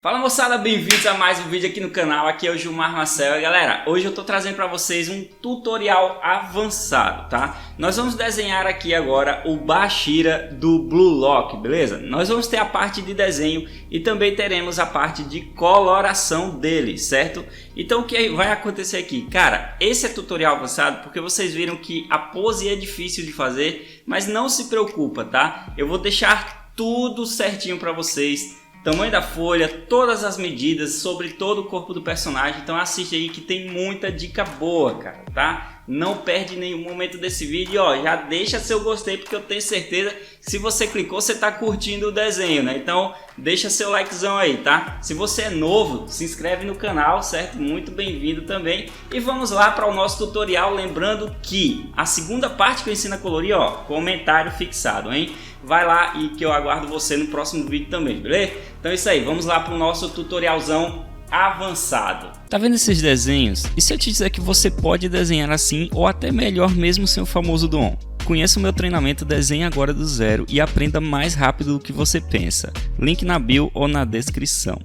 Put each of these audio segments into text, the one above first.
Fala moçada, bem-vindos a mais um vídeo aqui no canal. Aqui é o Gilmar Marcel e galera, hoje eu tô trazendo para vocês um tutorial avançado, tá? Nós vamos desenhar aqui agora o Bashira do Blue Lock, beleza? Nós vamos ter a parte de desenho e também teremos a parte de coloração dele, certo? Então o que vai acontecer aqui? Cara, esse é tutorial avançado porque vocês viram que a pose é difícil de fazer, mas não se preocupa, tá? Eu vou deixar tudo certinho para vocês. Tamanho da folha, todas as medidas sobre todo o corpo do personagem. Então assiste aí que tem muita dica boa, cara, tá? Não perde nenhum momento desse vídeo, ó, já deixa seu gostei porque eu tenho certeza que se você clicou você tá curtindo o desenho, né? Então deixa seu likezão aí, tá? Se você é novo, se inscreve no canal, certo? Muito bem-vindo também. E vamos lá para o nosso tutorial, lembrando que a segunda parte que eu ensino a colorir, ó, comentário fixado, hein? Vai lá e que eu aguardo você no próximo vídeo também, beleza? Então é isso aí, vamos lá para o nosso tutorialzão avançado. Tá vendo esses desenhos? E se eu te dizer que você pode desenhar assim ou até melhor mesmo sem o famoso dom? Conheça o meu treinamento Desenhe Agora do Zero e aprenda mais rápido do que você pensa. Link na bio ou na descrição.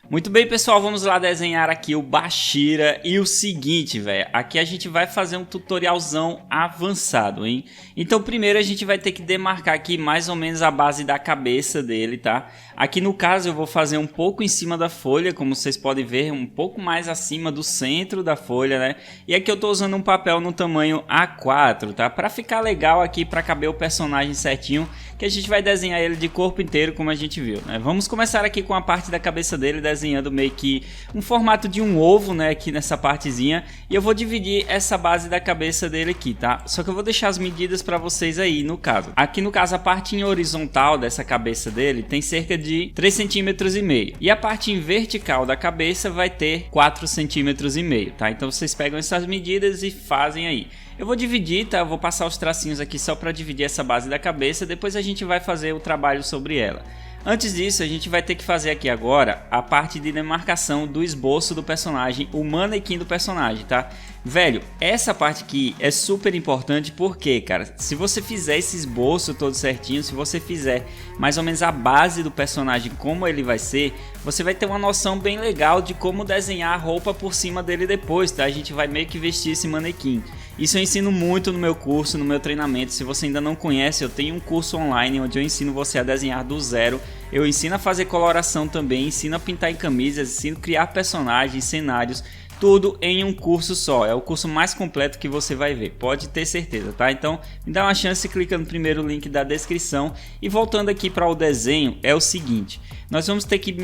Muito bem, pessoal, vamos lá desenhar aqui o Bashira. E o seguinte, velho, aqui a gente vai fazer um tutorialzão avançado, hein? Então primeiro a gente vai ter que demarcar aqui mais ou menos a base da cabeça dele, tá? Aqui no caso eu vou fazer um pouco em cima da folha, como vocês podem ver, um pouco mais acima do centro da folha, né? E aqui eu tô usando um papel no tamanho A4, tá? Pra ficar legal aqui, pra caber o personagem certinho, que a gente vai desenhar ele de corpo inteiro, como a gente viu, né? Vamos começar aqui com a parte da cabeça dele, desenhando meio que um formato de um ovo, né, aqui nessa partezinha, e eu vou dividir essa base da cabeça dele aqui, tá? Só que eu vou deixar as medidas para vocês aí no caso. Aqui no caso a parte horizontal dessa cabeça dele tem cerca de 3,5 cm e a parte vertical da cabeça vai ter 4,5 cm, tá? Então vocês pegam essas medidas e fazem aí. Eu vou dividir, tá? Eu vou passar os tracinhos aqui só para dividir essa base da cabeça, depois a gente vai fazer o trabalho sobre ela. Antes disso, a gente vai ter que fazer aqui agora a parte de demarcação do esboço do personagem, o manequim do personagem, tá? Velho, essa parte aqui é super importante porque, cara, se você fizer esse esboço todo certinho, se você fizer mais ou menos a base do personagem como ele vai ser, você vai ter uma noção bem legal de como desenhar a roupa por cima dele depois, tá? A gente vai meio que vestir esse manequim. Isso eu ensino muito no meu curso, no meu treinamento. Se você ainda não conhece, eu tenho um curso online onde eu ensino você a desenhar do zero. Eu ensino a fazer coloração também, ensino a pintar em camisas, ensino a criar personagens, cenários, tudo em um curso só. É o curso mais completo que você vai ver, pode ter certeza, tá? Então me dá uma chance, clica no primeiro link da descrição. E voltando aqui para o desenho, é o seguinte: nós vamos ter que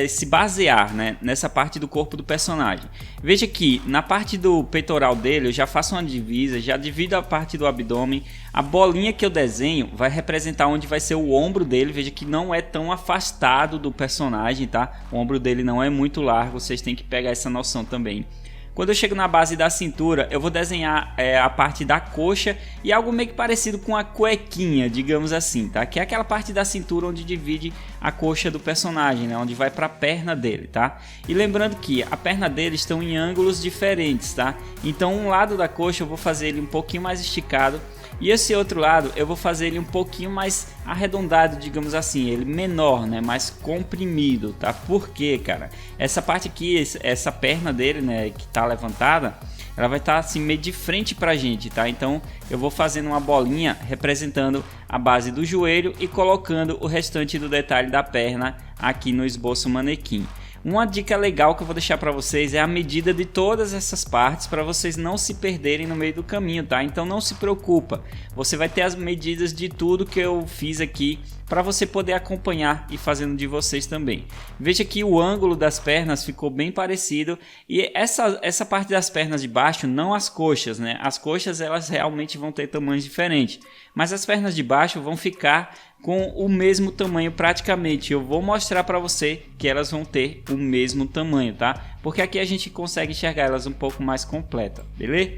se basear, né, nessa parte do corpo do personagem. Veja que na parte do peitoral dele eu já faço uma divisa, já divido a parte do abdômen. A bolinha que eu desenho vai representar onde vai ser o ombro dele. Veja que não é tão afastado do personagem, tá? O ombro dele não é muito largo, vocês têm que pegar essa noção também. Quando eu chego na base da cintura, eu vou desenhar a parte da coxa e algo meio que parecido com a cuequinha, digamos assim, tá? Que é aquela parte da cintura onde divide a coxa do personagem, né? Onde vai para a perna dele, tá? E lembrando que a perna dele estão em ângulos diferentes, tá? Então um lado da coxa eu vou fazer ele um pouquinho mais esticado e esse outro lado eu vou fazer ele um pouquinho mais arredondado, digamos assim, ele menor, né, mais comprimido, tá? Por quê, cara? Essa parte aqui, essa perna dele, né, que tá levantada, ela vai estar assim meio de frente pra gente, tá? Então eu vou fazendo uma bolinha representando a base do joelho e colocando o restante do detalhe da perna aqui no esboço manequim. Uma dica legal que eu vou deixar para vocês é a medida de todas essas partes para vocês não se perderem no meio do caminho, tá? Então não se preocupa, você vai ter as medidas de tudo que eu fiz aqui para você poder acompanhar e fazendo de vocês também. Veja que o ângulo das pernas ficou bem parecido e essa parte das pernas de baixo, não as coxas, né? As coxas elas realmente vão ter tamanhos diferentes, mas as pernas de baixo vão ficar com o mesmo tamanho praticamente. Eu vou mostrar para você que elas vão ter o mesmo tamanho, tá? Porque aqui a gente consegue enxergar elas um pouco mais completa, beleza?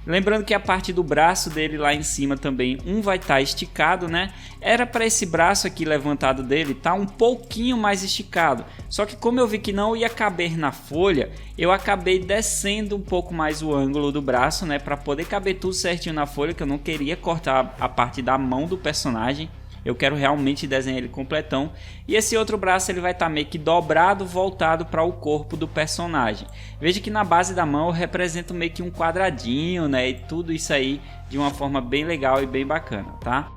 Lembrando que a parte do braço dele lá em cima também, vai estar esticado, né? Era para esse braço aqui levantado dele tá um pouquinho mais esticado. Só que como eu vi que não ia caber na folha, eu acabei descendo um pouco mais o ângulo do braço, né? Para poder caber tudo certinho na folha, que eu não queria cortar a parte da mão do personagem. eu quero realmente desenhar ele completão. E esse outro braço ele vai estar meio que dobrado, voltado para o corpo do personagem. Veja que na base da mão eu represento meio que um quadradinho, né? E tudo isso aí de uma forma bem legal e bem bacana, tá?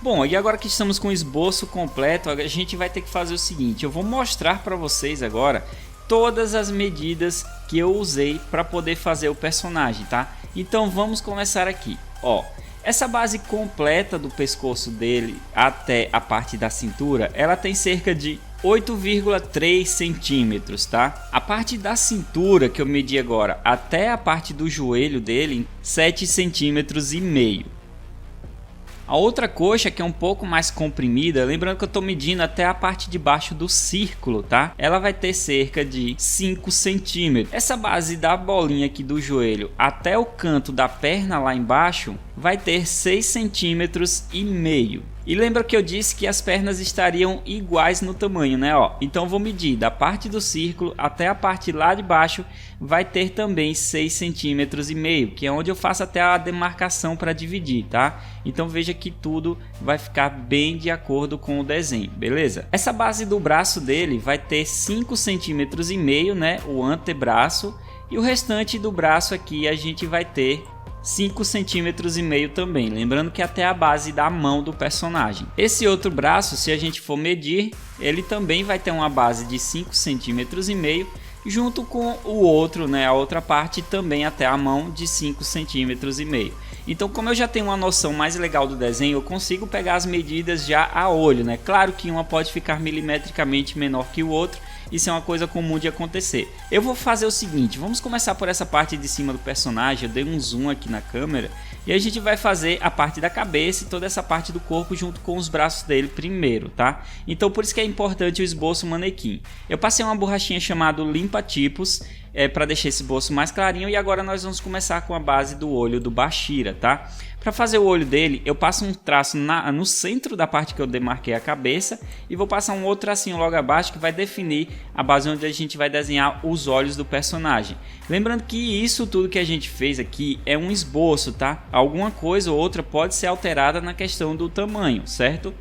Bom, e agora que estamos com o esboço completo, a gente vai ter que fazer o seguinte, eu vou mostrar para vocês agora todas as medidas que eu usei para poder fazer o personagem, tá? Então vamos começar aqui, ó. Essa base completa do pescoço dele até a parte da cintura, ela tem cerca de 8,3 centímetros, tá? A parte da cintura que eu medi agora até a parte do joelho dele, 7,5 centímetros. A outra coxa, que é um pouco mais comprimida, lembrando que eu estou medindo até a parte de baixo do círculo, tá? Ela vai ter cerca de 5 centímetros. Essa base da bolinha aqui do joelho até o canto da perna lá embaixo vai ter 6,5 centímetros. E lembra que eu disse que as pernas estariam iguais no tamanho, né? Ó, então vou medir da parte do círculo até a parte lá de baixo, vai ter também 6,5 centímetros, que é onde eu faço até a demarcação para dividir, tá? Então veja que tudo vai ficar bem de acordo com o desenho, beleza? Essa base do braço dele vai ter 5,5 centímetros, né? O antebraço, e o restante do braço aqui a gente vai ter 5,5 centímetros também, lembrando que até a base da mão do personagem. Esse outro braço, se a gente for medir, ele também vai ter uma base de 5,5 centímetros, junto com o outro, né, a outra parte também até a mão de 5,5 centímetros. Então, como eu já tenho uma noção mais legal do desenho, eu consigo pegar as medidas já a olho, né? Claro que uma pode ficar milimetricamente menor que o outro, isso é uma coisa comum de acontecer. Eu vou fazer o seguinte, vamos começar por essa parte de cima do personagem, eu dei um zoom aqui na câmera, e a gente vai fazer a parte da cabeça e toda essa parte do corpo junto com os braços dele primeiro, tá? Então por isso que é importante o esboço manequim. Eu passei uma borrachinha chamada Limpa Tipos, para deixar esse esboço mais clarinho, e agora nós vamos começar com a base do olho do Bashira, tá? Para fazer o olho dele, eu passo um traço no centro da parte que eu demarquei a cabeça e vou passar um outro tracinho logo abaixo que vai definir a base onde a gente vai desenhar os olhos do personagem. Lembrando que isso tudo que a gente fez aqui é um esboço, tá? Alguma coisa ou outra pode ser alterada na questão do tamanho, certo?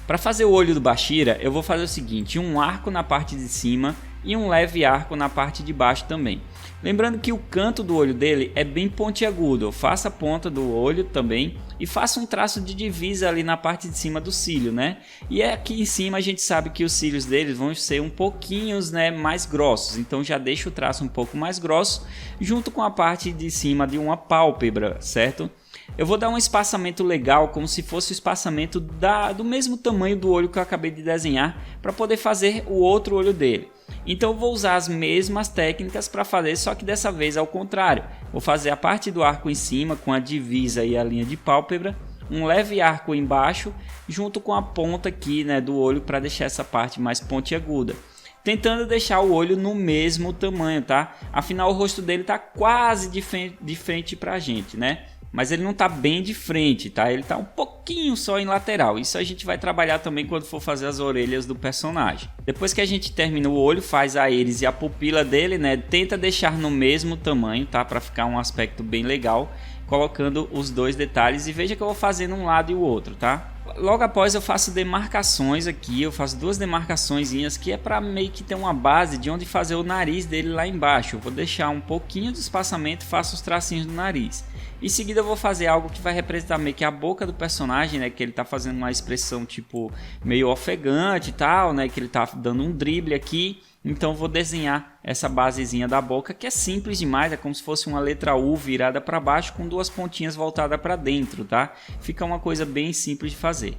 Para fazer o olho do Bashira, eu vou fazer o seguinte, um arco na parte de cima e um leve arco na parte de baixo também. Lembrando que o canto do olho dele é bem pontiagudo, eu faço a ponta do olho também e faço um traço de divisa ali na parte de cima do cílio, né? E aqui em cima a gente sabe que os cílios deles vão ser um pouquinho, né, mais grossos, então já deixo o traço um pouco mais grosso junto com a parte de cima de uma pálpebra, certo? Eu vou dar um espaçamento legal, como se fosse o espaçamento do mesmo tamanho do olho que eu acabei de desenhar, para poder fazer o outro olho dele. Então eu vou usar as mesmas técnicas para fazer, só que dessa vez ao contrário. Vou fazer a parte do arco em cima com a divisa e a linha de pálpebra, um leve arco embaixo, junto com a ponta aqui, né, do olho, para deixar essa parte mais pontiaguda. Tentando deixar o olho no mesmo tamanho, tá? Afinal o rosto dele tá quase de frente pra gente, né? Mas ele não tá bem de frente, tá? Ele tá um pouquinho só em lateral. Isso a gente vai trabalhar também quando for fazer as orelhas do personagem. Depois que a gente termina o olho, faz a íris e a pupila dele, né? Tenta deixar no mesmo tamanho, tá? Para ficar um aspecto bem legal, colocando os dois detalhes. E veja que eu vou fazendo um lado e o outro, tá? Logo após eu faço demarcações aqui, eu faço duas demarcaçõezinhas que é para meio que ter uma base de onde fazer o nariz dele lá embaixo. Eu vou deixar um pouquinho de espaçamento e faço os tracinhos do nariz. Em seguida eu vou fazer algo que vai representar meio que a boca do personagem, né, que ele tá fazendo uma expressão tipo meio ofegante e tal, né, que ele tá dando um drible aqui. Então vou desenhar essa basezinha da boca, que é simples demais, é como se fosse uma letra U virada para baixo com duas pontinhas voltadas para dentro, tá? Fica uma coisa bem simples de fazer.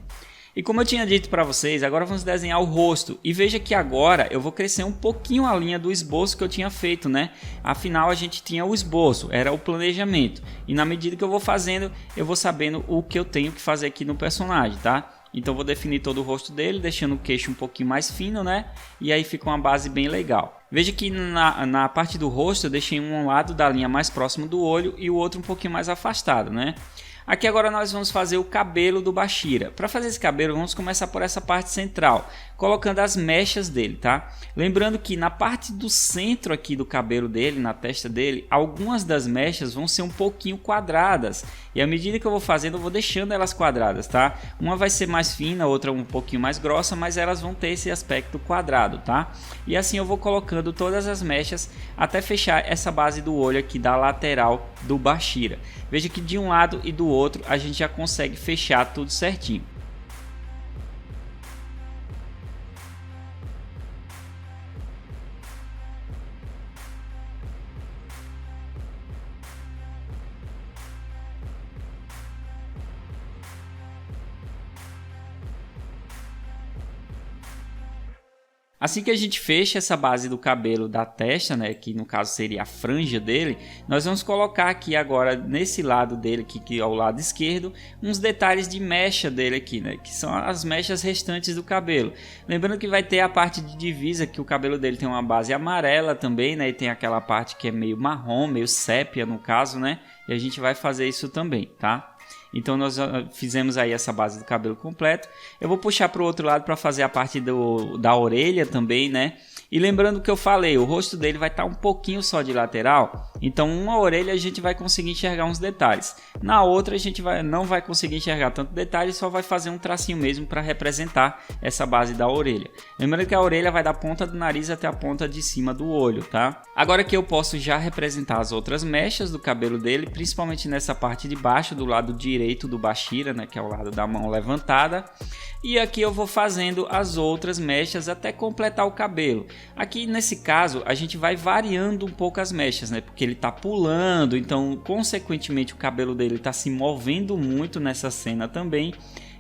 E como eu tinha dito para vocês, agora vamos desenhar o rosto. E veja que agora eu vou crescer um pouquinho a linha do esboço que eu tinha feito, né? Afinal a gente tinha o esboço, era o planejamento. E na medida que eu vou fazendo, eu vou sabendo o que eu tenho que fazer aqui no personagem, tá? Então vou definir todo o rosto dele, deixando o queixo um pouquinho mais fino, né? E aí fica uma base bem legal. Veja que na parte do rosto eu deixei um lado da linha mais próximo do olho e o outro um pouquinho mais afastado, né? Aqui agora nós vamos fazer o cabelo do Bashira. Para fazer esse cabelo, vamos começar por essa parte central, colocando as mechas dele, tá? Lembrando que na parte do centro aqui do cabelo dele, na testa dele, algumas das mechas vão ser um pouquinho quadradas. E à medida que eu vou fazendo, eu vou deixando elas quadradas, tá? Uma vai ser mais fina, outra um pouquinho mais grossa, mas elas vão ter esse aspecto quadrado, tá? E assim eu vou colocando todas as mechas até fechar essa base do olho aqui da lateral do Bashira. Veja que de um lado e do outro a gente já consegue fechar tudo certinho. Assim que a gente fecha essa base do cabelo da testa, né, que no caso seria a franja dele, nós vamos colocar aqui agora nesse lado dele aqui, que é o lado esquerdo, uns detalhes de mecha dele aqui, né, que são as mechas restantes do cabelo. Lembrando que vai ter a parte de divisa, que o cabelo dele tem uma base amarela também, né, e tem aquela parte que é meio marrom, meio sépia no caso, né, e a gente vai fazer isso também, tá? Então nós fizemos aí essa base do cabelo completo. Eu vou puxar para o outro lado para fazer a parte da orelha também, né? E lembrando que eu falei, o rosto dele vai estar um pouquinho só de lateral. Então uma orelha a gente vai conseguir enxergar uns detalhes. Na outra a gente não vai conseguir enxergar tanto detalhe, só vai fazer um tracinho mesmo para representar essa base da orelha. Lembrando que a orelha vai da ponta do nariz até a ponta de cima do olho, tá? Agora que eu posso já representar as outras mechas do cabelo dele, principalmente nessa parte de baixo, do lado direito do Bashira, né, que é o lado da mão levantada. E aqui eu vou fazendo as outras mechas até completar o cabelo. Aqui nesse caso a gente vai variando um pouco as mechas, né? Porque ele está pulando, então consequentemente o cabelo dele está se movendo muito nessa cena também.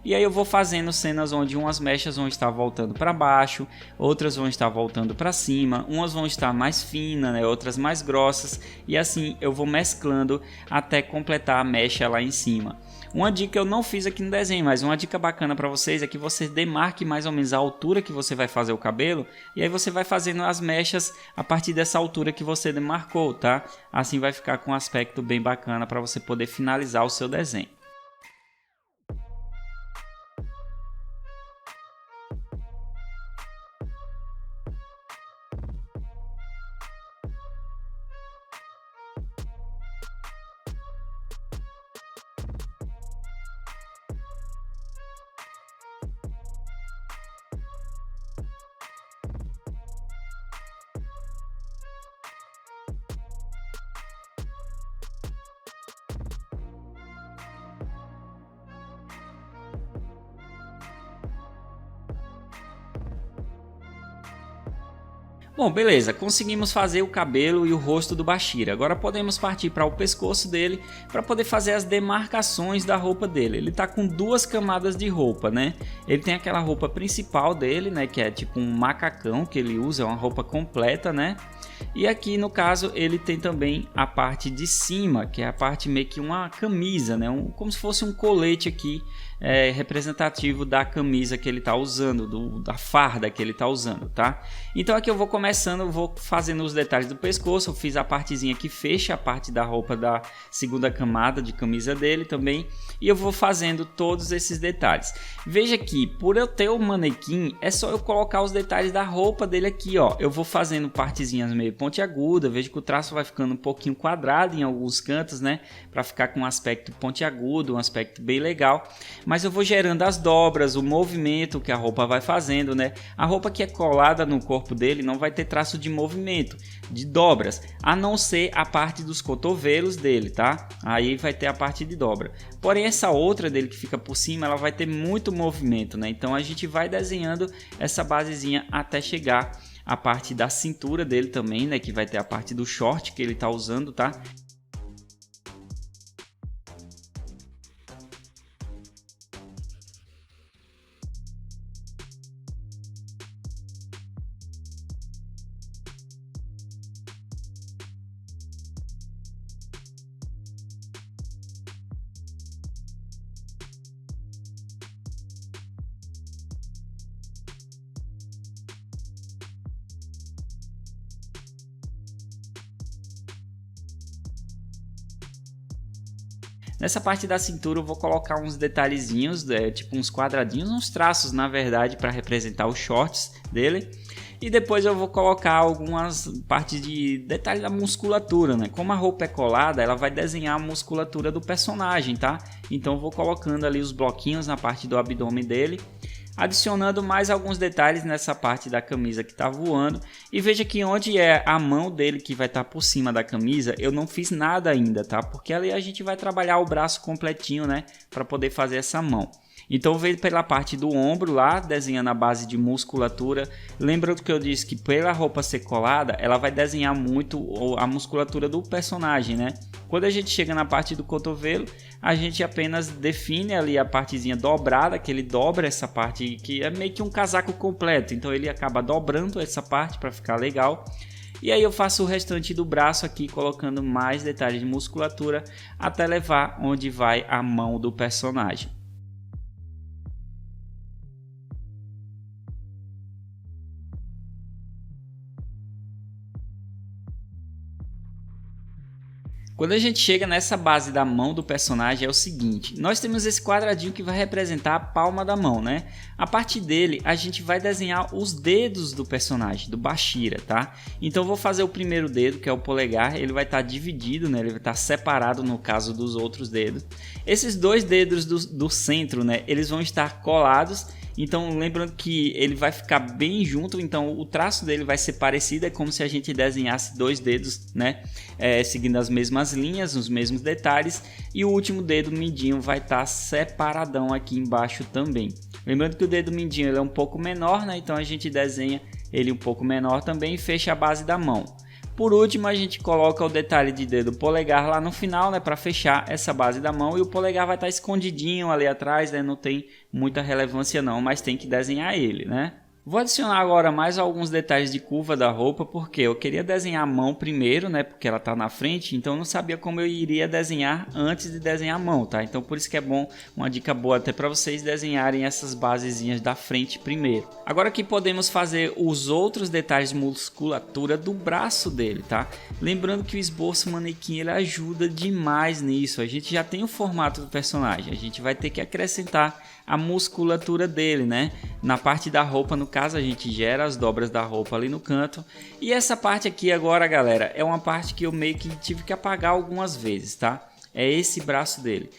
E aí eu vou fazendo cenas onde umas mechas vão estar voltando para baixo, outras vão estar voltando para cima, umas vão estar mais finas, né? Outras mais grossas, e assim eu vou mesclando até completar a mecha lá em cima. Uma dica eu não fiz aqui no desenho, mas uma dica bacana para vocês é que você demarque mais ou menos a altura que você vai fazer o cabelo, e aí você vai fazendo as mechas a partir dessa altura que você demarcou, tá? Assim vai ficar com um aspecto bem bacana para você poder finalizar o seu desenho. Bom, beleza, conseguimos fazer o cabelo e o rosto do Bashira. Agora podemos partir para o pescoço dele para poder fazer as demarcações da roupa dele. Ele tá com duas camadas de roupa, né? Ele tem aquela roupa principal dele, né, que é tipo um macacão que ele usa, é uma roupa completa, né? E aqui no caso ele tem também a parte de cima, que é a parte meio que uma camisa, né? Como se fosse um colete aqui, representativo da camisa que ele está usando, da farda que ele está usando, tá? Então aqui eu vou começando, vou fazendo os detalhes do pescoço. Eu fiz a partezinha que fecha a parte da roupa da segunda camada de camisa dele também, e eu vou fazendo todos esses detalhes. Veja que por eu ter o manequim, é só eu colocar os detalhes da roupa dele aqui, ó. Eu vou fazendo partezinhas meio pontiaguda. Veja que o traço vai ficando um pouquinho quadrado em alguns cantos, né, para ficar com um aspecto pontiagudo, um aspecto bem legal. Mas eu vou gerando as dobras, o movimento que a roupa vai fazendo, né? A roupa que é colada no corpo dele não vai ter traço de movimento, de dobras, a não ser a parte dos cotovelos dele, tá? Aí vai ter a parte de dobra. Porém, essa outra dele que fica por cima, ela vai ter muito movimento, né? Então a gente vai desenhando essa basezinha até chegar a parte da cintura dele também, né? Que vai ter a parte do short que ele tá usando, tá? Nessa parte da cintura eu vou colocar uns detalhezinhos, tipo uns quadradinhos, uns traços na verdade para representar os shorts dele. E depois eu vou colocar algumas partes de detalhe da musculatura, né? Como a roupa é colada, ela vai desenhar a musculatura do personagem, tá? Então eu vou colocando ali os bloquinhos na parte do abdômen dele, adicionando mais alguns detalhes nessa parte da camisa que está voando. E veja que onde é a mão dele que vai estar por cima da camisa, eu não fiz nada ainda, tá? Porque ali a gente vai trabalhar o braço completinho, né? Para poder fazer essa mão. Então veio pela parte do ombro lá, desenhando a base de musculatura. Lembrando que eu disse que pela roupa ser colada, ela vai desenhar muito a musculatura do personagem, né? Quando a gente chega na parte do cotovelo, a gente apenas define ali a partezinha dobrada, que ele dobra essa parte, que é meio que um casaco completo. Então ele acaba dobrando essa parte para ficar legal. E aí eu faço o restante do braço aqui, colocando mais detalhes de musculatura, até levar onde vai a mão do personagem. Quando a gente chega nessa base da mão do personagem é o seguinte, nós temos esse quadradinho que vai representar a palma da mão, né? A partir dele a gente vai desenhar os dedos do personagem, do Bashira, tá? Então eu vou fazer o primeiro dedo, que é o polegar, ele vai estar dividido, né? Ele vai estar separado no caso dos outros dedos. Esses dois dedos do centro, né? Eles vão estar colados. Então lembrando que ele vai ficar bem junto, então o traço dele vai ser parecido, é como se a gente desenhasse dois dedos, né? Seguindo as mesmas linhas, os mesmos detalhes, e o último dedo mindinho vai estar separadão aqui embaixo também. Lembrando que o dedo mindinho ele é um pouco menor, né? Então a gente desenha ele um pouco menor também e fecha a base da mão. Por último, a gente coloca o detalhe de dedo polegar lá no final, né, para fechar essa base da mão, e o polegar vai estar escondidinho ali atrás, né, não tem muita relevância não, mas tem que desenhar ele, né? Vou adicionar agora mais alguns detalhes de curva da roupa, porque eu queria desenhar a mão primeiro, né, porque ela está na frente, então eu não sabia como eu iria desenhar antes de desenhar a mão, tá? Então por isso que é bom, uma dica boa até para vocês desenharem essas basezinhas da frente primeiro. Agora aqui podemos fazer os outros detalhes de musculatura do braço dele, tá? Lembrando que o esboço manequim ele ajuda demais nisso, a gente já tem o formato do personagem, a gente vai ter que acrescentar a musculatura dele, né? Na parte da roupa, no caso, a gente gera as dobras da roupa ali no canto. E essa parte aqui agora, galera, é uma parte que eu meio que tive que apagar algumas vezes, tá? É esse braço dele.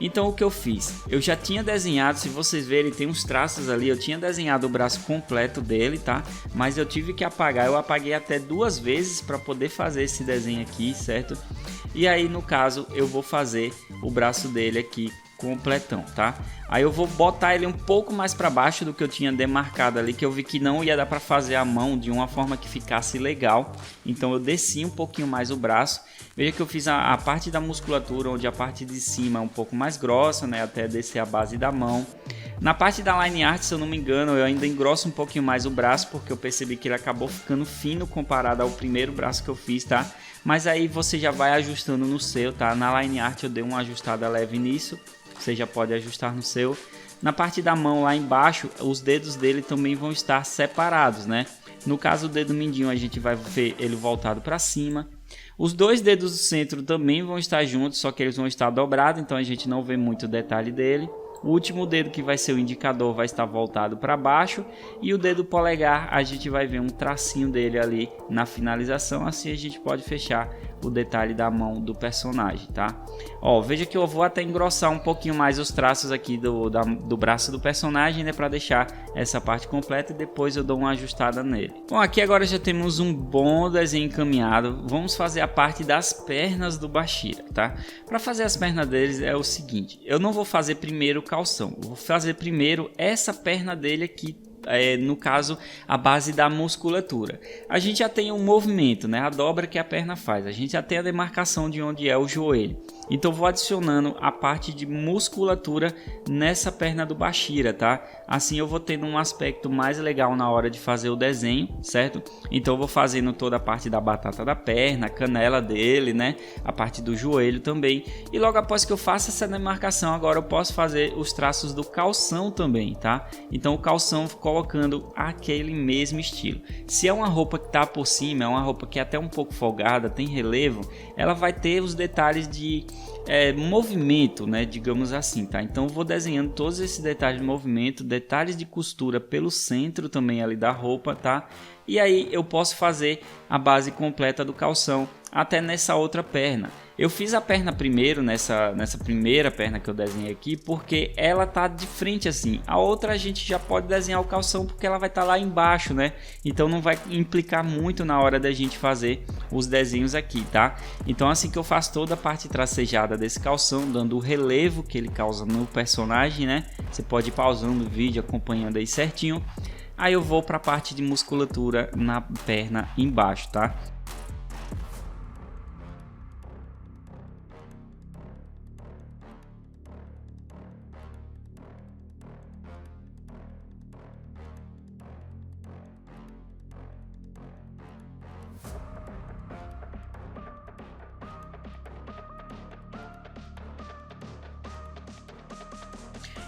Então o que eu fiz? Eu já tinha desenhado, se vocês verem, tem uns traços ali, eu tinha desenhado o braço completo dele, tá? Mas eu tive que apagar, eu apaguei até 2 vezes para poder fazer esse desenho aqui, certo? E aí no caso eu vou fazer o braço dele aqui completão, tá? Aí eu vou botar ele um pouco mais para baixo do que eu tinha demarcado ali, que eu vi que não ia dar para fazer a mão de uma forma que ficasse legal. Então eu desci um pouquinho mais o braço. Veja que eu fiz a parte da musculatura, onde a parte de cima é um pouco mais grossa, né? Até descer a base da mão. Na parte da line art, se eu não me engano, eu ainda engrosso um pouquinho mais o braço, porque eu percebi que ele acabou ficando fino comparado ao primeiro braço que eu fiz, tá? Mas aí você já vai ajustando no seu, tá? Na line art eu dei uma ajustada leve nisso. Você já pode ajustar no seu. Na parte da mão lá embaixo, os dedos dele também vão estar separados, né? No caso, o dedo mindinho a gente vai ver ele voltado para cima. Os dois dedos do centro também vão estar juntos, só que eles vão estar dobrados, então a gente não vê muito detalhe dele. O último dedo, que vai ser o indicador, vai estar voltado para baixo, e o dedo polegar a gente vai ver um tracinho dele ali na finalização. Assim a gente pode fechar o detalhe da mão do personagem, tá? Ó, veja que eu vou até engrossar um pouquinho mais os traços aqui do braço do personagem, né, para deixar essa parte completa, e depois eu dou uma ajustada nele. Bom, aqui agora já temos um bom desenho encaminhado. Vamos fazer a parte das pernas do Bashira, tá? Para fazer as pernas deles é o seguinte, eu não vou fazer primeiro o calção, eu vou fazer primeiro essa perna dele aqui. No caso, a base da musculatura. A gente já tem um movimento, né? A dobra que a perna faz. A gente já tem a demarcação de onde é o joelho. Então vou adicionando a parte de musculatura nessa perna do Bashira, tá? Assim eu vou tendo um aspecto mais legal na hora de fazer o desenho, certo? Então eu vou fazendo toda a parte da batata da perna, a canela dele, né? A parte do joelho também. E logo após que eu faça essa demarcação, agora eu posso fazer os traços do calção também, tá? Então o calção colocando aquele mesmo estilo. Se é uma roupa que tá por cima, é uma roupa que é até um pouco folgada, tem relevo, ela vai ter os detalhes de movimento, né, digamos assim, tá? Então eu vou desenhando todos esses detalhes de movimento, detalhes de costura pelo centro também ali da roupa, tá? E aí eu posso fazer a base completa do calção até nessa outra perna. Eu fiz a perna primeiro, nessa primeira perna que eu desenhei aqui, porque ela tá de frente assim. A outra a gente já pode desenhar o calção porque ela vai estar lá embaixo, né? Então não vai implicar muito na hora da gente fazer os desenhos aqui, tá? Então assim que eu faço toda a parte tracejada desse calção, dando o relevo que ele causa no personagem, né? Você pode ir pausando o vídeo, acompanhando aí certinho. Aí eu vou para a parte de musculatura na perna embaixo, tá?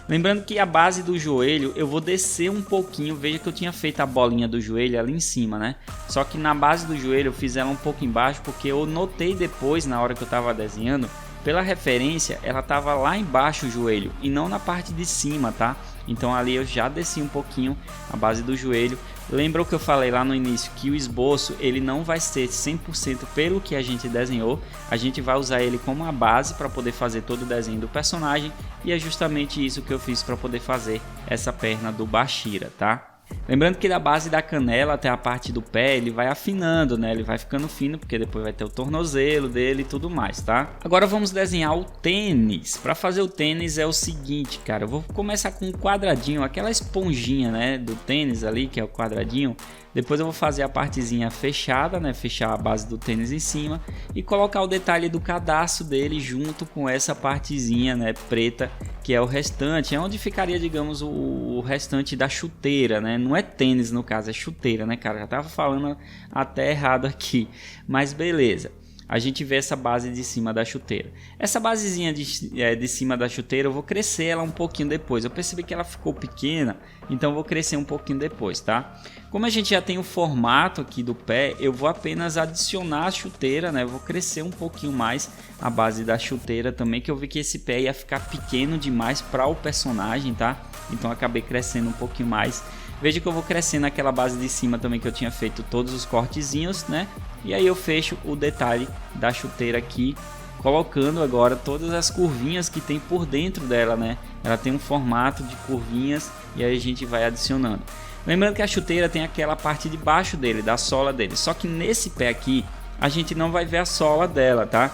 Lembrando que a base do joelho eu vou descer um pouquinho, veja que eu tinha feito a bolinha do joelho ali em cima, né? Só que na base do joelho eu fiz ela um pouco embaixo porque eu notei depois, na hora que eu estava desenhando, pela referência ela estava lá embaixo o joelho e não na parte de cima, tá? Então ali eu já desci um pouquinho a base do joelho. Lembra o que eu falei lá no início, que o esboço ele não vai ser 100% pelo que a gente desenhou, a gente vai usar ele como a base para poder fazer todo o desenho do personagem, e é justamente isso que eu fiz para poder fazer essa perna do Bashira, tá? Lembrando que da base da canela até a parte do pé ele vai afinando, né? Ele vai ficando fino porque depois vai ter o tornozelo dele e tudo mais, tá? Agora vamos desenhar o tênis. Para fazer o tênis é o seguinte, cara, eu vou começar com um quadradinho, aquela esponjinha, né, do tênis ali, que é o quadradinho. Depois eu vou fazer a partezinha fechada, né, fechar a base do tênis em cima e colocar o detalhe do cadarço dele junto com essa partezinha, né, preta, que é o restante, é onde ficaria, digamos, o restante da chuteira, né? Não é tênis no caso, é chuteira, né, cara? Já tava falando até errado aqui, mas beleza. A gente vê essa base de cima da chuteira. Essa basezinha de cima da chuteira eu vou crescer ela um pouquinho depois. Eu percebi que ela ficou pequena, então eu vou crescer um pouquinho depois, tá? Como a gente já tem o formato aqui do pé, eu vou apenas adicionar a chuteira, né? Eu vou crescer um pouquinho mais a base da chuteira também, que eu vi que esse pé ia ficar pequeno demais para o personagem, tá? Então eu acabei crescendo um pouquinho mais. Veja que eu vou crescendo aquela base de cima também que eu tinha feito todos os cortezinhos, né? E aí eu fecho o detalhe da chuteira aqui, colocando agora todas as curvinhas que tem por dentro dela, né? Ela tem um formato de curvinhas e aí a gente vai adicionando. Lembrando que a chuteira tem aquela parte de baixo dele, da sola dele. Só que nesse pé aqui a gente não vai ver a sola dela, tá?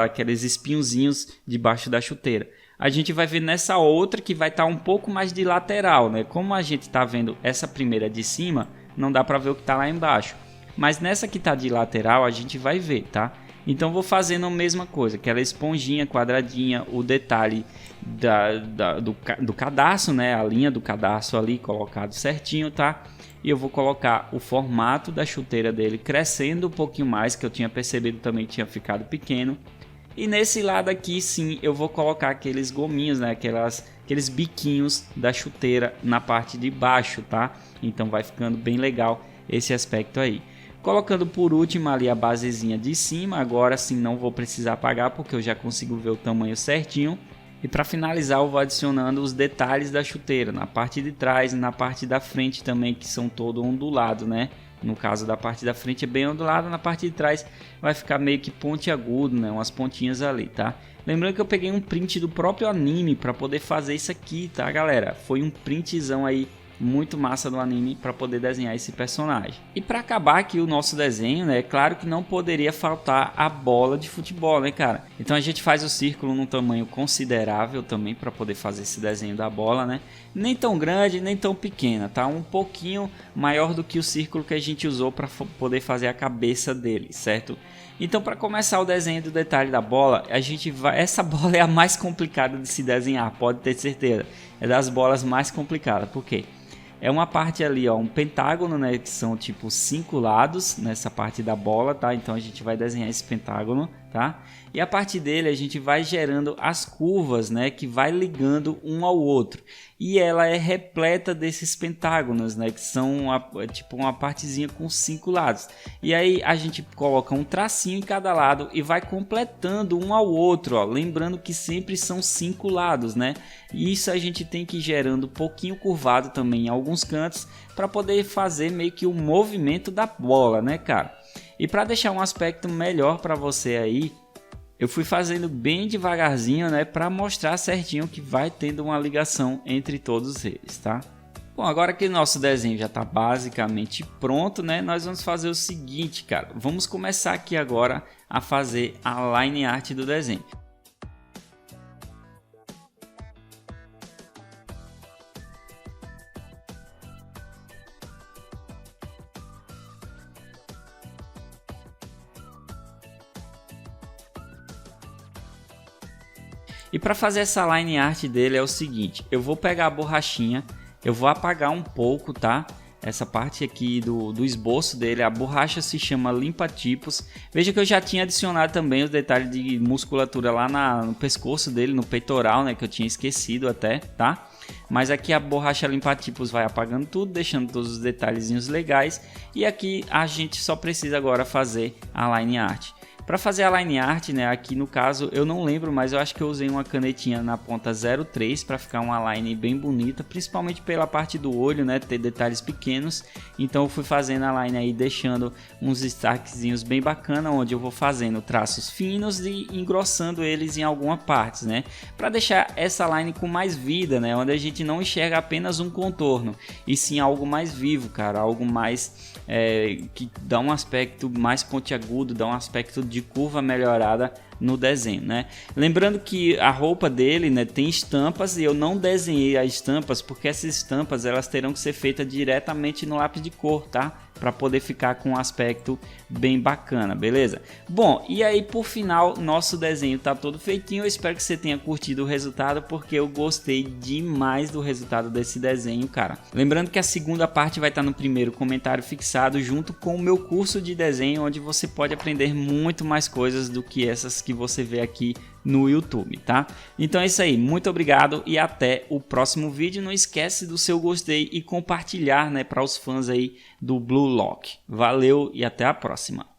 Aqueles espinhozinhos debaixo da chuteira. A gente vai ver nessa outra que vai estar um pouco mais de lateral, né? Como a gente está vendo essa primeira de cima, não dá para ver o que está lá embaixo. Mas nessa que está de lateral a gente vai ver, tá? Então vou fazendo a mesma coisa, aquela esponjinha quadradinha, o detalhe do cadarço, né? A linha do cadarço ali colocado certinho, tá? E eu vou colocar o formato da chuteira dele crescendo um pouquinho mais, que eu tinha percebido também que tinha ficado pequeno. E nesse lado aqui sim eu vou colocar aqueles gominhos, né? Aqueles biquinhos da chuteira na parte de baixo, tá? Então vai ficando bem legal esse aspecto aí. Colocando por último ali a basezinha de cima, agora sim não vou precisar apagar porque eu já consigo ver o tamanho certinho. E para finalizar eu vou adicionando os detalhes da chuteira na parte de trás e na parte da frente também, que são todo ondulado, né? No caso da parte da frente é bem ondulado, na parte de trás vai ficar meio que pontiagudo, né? Umas pontinhas ali, tá? Lembrando que eu peguei um print do próprio anime para poder fazer isso aqui, tá, galera? Foi um printzão aí muito massa do anime para poder desenhar esse personagem. E para acabar aqui o nosso desenho, né, é claro que não poderia faltar a bola de futebol, né, cara? Então a gente faz o círculo num tamanho considerável também para poder fazer esse desenho da bola, né? Nem tão grande, nem tão pequena, tá? Um pouquinho maior do que o círculo que a gente usou para poder fazer a cabeça dele, certo? Então, para começar o desenho do detalhe da bola, essa bola é a mais complicada de se desenhar, pode ter certeza. É das bolas mais complicadas, por quê? É uma parte ali, ó, um pentágono, né, que são tipo 5 lados nessa parte da bola, tá? Então a gente vai desenhar esse pentágono, tá? E a partir dele a gente vai gerando as curvas, né, que vai ligando um ao outro. E ela é repleta desses pentágonos, né, que são tipo uma partezinha com 5 lados. E aí a gente coloca um tracinho em cada lado e vai completando um ao outro, ó, lembrando que sempre são 5 lados, né? E isso a gente tem que ir gerando um pouquinho curvado também em alguns cantos para poder fazer meio que o movimento da bola, né, cara? E para deixar um aspecto melhor para você aí, eu fui fazendo bem devagarzinho, né, para mostrar certinho que vai tendo uma ligação entre todos eles, tá? Bom, agora que nosso desenho já está basicamente pronto, né, nós vamos fazer o seguinte, cara. Vamos começar aqui agora a fazer a line art do desenho. E para fazer essa line art dele é o seguinte, eu vou pegar a borrachinha, eu vou apagar um pouco, tá? Essa parte aqui do esboço dele, a borracha se chama limpa-tipos. Veja que eu já tinha adicionado também os detalhes de musculatura lá no pescoço dele, no peitoral, né? Que eu tinha esquecido até, tá? Mas aqui a borracha limpa-tipos vai apagando tudo, deixando todos os detalhezinhos legais. E aqui a gente só precisa agora fazer a line art. Para fazer a line art, né, aqui no caso eu não lembro, mas eu acho que eu usei uma canetinha na ponta 03 para ficar uma line bem bonita, principalmente pela parte do olho, né, ter detalhes pequenos. Então eu fui fazendo a line aí, deixando uns destaquezinhos bem bacana, onde eu vou fazendo traços finos e engrossando eles em algumas partes, né, para deixar essa line com mais vida, né, onde a gente não enxerga apenas um contorno, e sim algo mais vivo, cara, algo mais que dá um aspecto mais pontiagudo, dá um aspecto de curva melhorada no desenho, né? Lembrando que a roupa dele, né, tem estampas e eu não desenhei as estampas porque essas estampas elas terão que ser feitas diretamente no lápis de cor, tá? Para poder ficar com um aspecto bem bacana, beleza? Bom, e aí por final nosso desenho tá todo feitinho. Eu espero que você tenha curtido o resultado porque eu gostei demais do resultado desse desenho, cara. Lembrando que a segunda parte vai estar no primeiro comentário fixado junto com o meu curso de desenho, onde você pode aprender muito mais coisas do que essas que você vê aqui no YouTube, tá? Então é isso aí, muito obrigado e até o próximo vídeo. Não esquece do seu gostei e compartilhar, né, para os fãs aí do Blue Lock. Valeu e até a próxima.